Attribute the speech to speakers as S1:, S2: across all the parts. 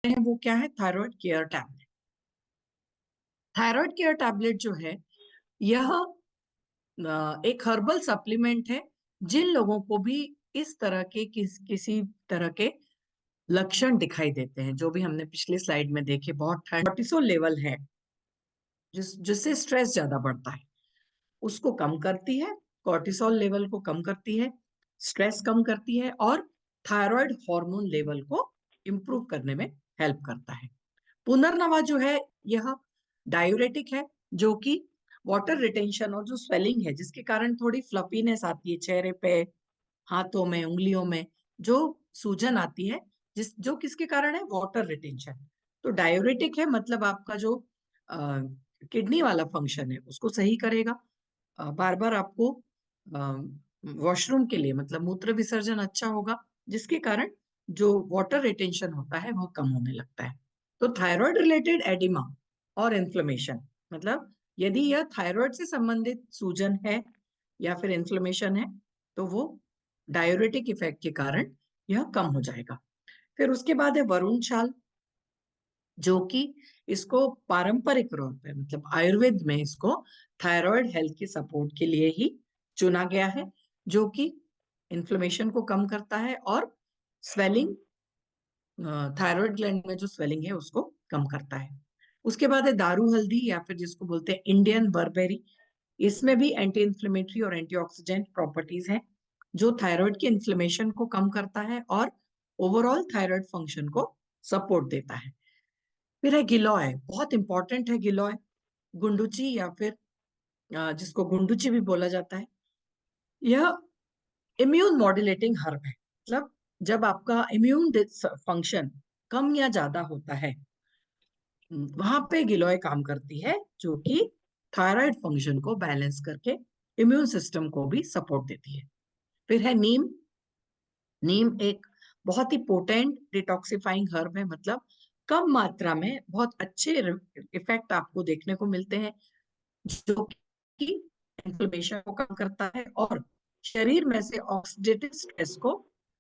S1: है वो क्या है, thyroid care tablet. Thyroid care tablet जो है यह एक हर्बल सप्लीमेंट है। जिन लोगों को भी इस तरह के किसी तरह के लक्षण दिखाई देते हैं, जो भी हमने पिछले स्लाइड में देखे, बहुत ठंड, कोर्टिसोल लेवल है जिससे स्ट्रेस ज्यादा बढ़ता है, उसको कम करती है। कोर्टिसोल लेवल को कम करती है, स्ट्रेस कम करती है और थायराइड हार्मोन लेवल को इंप्रूव करने में हेल्प करता है। पुनर्नवा जो है यह डायूरेटिक है, जो कि वाटर रिटेंशन और जो स्वेलिंग है जिसके कारण थोड़ी फ्लफीनेस आती है चेहरे पे, हाथों में, उंगलियों में जो सूजन आती है, जो किसके कारण है, वाटर रिटेंशन। तो डायूरेटिक है, मतलब आपका जो किडनी वाला फंक्शन है उसको सही करेगा। बार बार आपको वॉशरूम के लिए, मतलब मूत्र विसर्जन अच्छा होगा, जिसके कारण जो वाटर रिटेंशन होता है वह कम होने लगता है। तो थायराइड रिलेटेड एडिमा और इन्फ्लेमेशन, मतलब यदि यह थायराइड से संबंधित सूजन है या फिर इन्फ्लेमेशन है, तो वो डायूरेटिक इफेक्ट के कारण यह कम हो जाएगा। फिर उसके बाद है वरुण छाल, जो कि इसको पारंपरिक रूप पे, मतलब आयुर्वेद में इसको थायराइड हेल्थ के सपोर्ट के लिए ही चुना गया है, जो कि इन्फ्लेमेशन को कम करता है और स्वेलिंग, थायराइड ग्लैंड में जो स्वेलिंग है उसको कम करता है। उसके बाद है दारू हल्दी, या फिर जिसको बोलते हैं इंडियन बर्बेरी। इसमें भी एंटी इन्फ्लेमेटरी और एंटीऑक्सीडेंट प्रॉपर्टीज हैं, जो थायराइड के इन्फ्लेमेशन को कम करता है और ओवरऑल थायराइड फंक्शन को सपोर्ट देता है। फिर है गिलोय, बहुत इंपॉर्टेंट है गिलोय, गुंडुची या फिर जिसको गुंडुची भी बोला जाता है। यह इम्यून मॉड्यूलेटिंग हर्ब है, मतलब जब आपका इम्यून फंक्शन कम या ज्यादा होता है, वहां पे गिलोय काम करती है, जो कि थायराइड फंक्शन को बैलेंस करके इम्यून सिस्टम को भी सपोर्ट देती है। फिर है नीम। नीम एक बहुत ही पोटेंट डिटॉक्सिफाइंग हर्ब है, मतलब कम मात्रा में बहुत अच्छे इफेक्ट आपको देखने को मिलते हैं, जो कि इन्फ्लेमेशन को कम करता है और शरीर में से ऑक्सीडेटिव स्ट्रेस को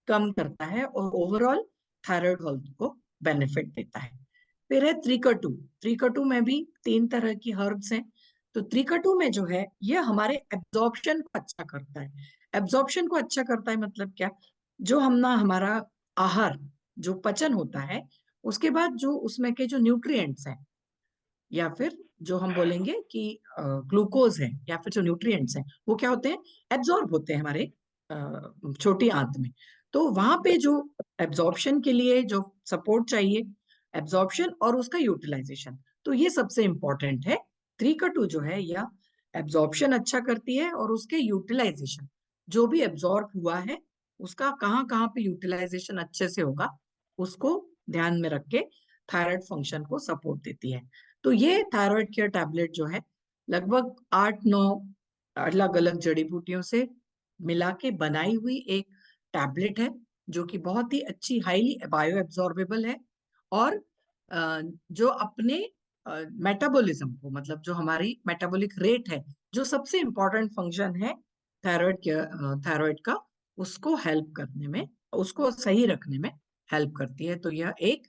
S1: कम करता है और ओवरऑल थायराइड हेल्थ को बेनिफिट देता है। फिर है त्रिकटु। त्रिकटु में भी 3 तरह की हर्ब्स हैं। तो त्रिकटु में जो है यह हमारे एब्जॉर्प्शन को अच्छा करता है। एब्जॉर्प्शन को अच्छा करता है मतलब क्या, जो हम ना हमारा आहार, जो पचन होता है, उसके बाद जो उसमें के जो न्यूट्रिएंट्स हैं, या फिर जो हम बोलेंगे कि ग्लूकोज है या फिर जो न्यूट्रिएंट्स हैं, वो क्या होते हैं, एब्जॉर्ब होते हैं हमारे छोटी आंत में। तो वहां पे जो एब्जॉर्प्शन के लिए जो सपोर्ट चाहिए, एब्जॉर्प्शन और उसका यूटिलाइजेशन, तो ये सबसे इंपॉर्टेंट है। त्रिकटु जो है यह एब्जॉर्प्शन अच्छा करती है और उसके यूटिलाइजेशन, जो भी एब्जॉर्ब हुआ है उसका कहाँ कहाँ पे यूटिलाइजेशन अच्छे से होगा, उसको ध्यान में रख के थायराइड फंक्शन को सपोर्ट देती है। तो ये थायराइड केयर टैबलेट जो है लगभग 8-9 अलग अलग जड़ी बूटियों से मिला के बनाई हुई एक टैबलेट है, जो कि बहुत ही अच्छी, हाईली बायो एब्जॉर्बेबल है और जो अपने मेटाबॉलिज्म को, मतलब जो हमारी मेटाबॉलिक रेट है, जो सबसे इंपॉर्टेंट फंक्शन है थायराइड के, थायराइड का, उसको हेल्प करने में, उसको सही रखने में हेल्प करती है। तो यह एक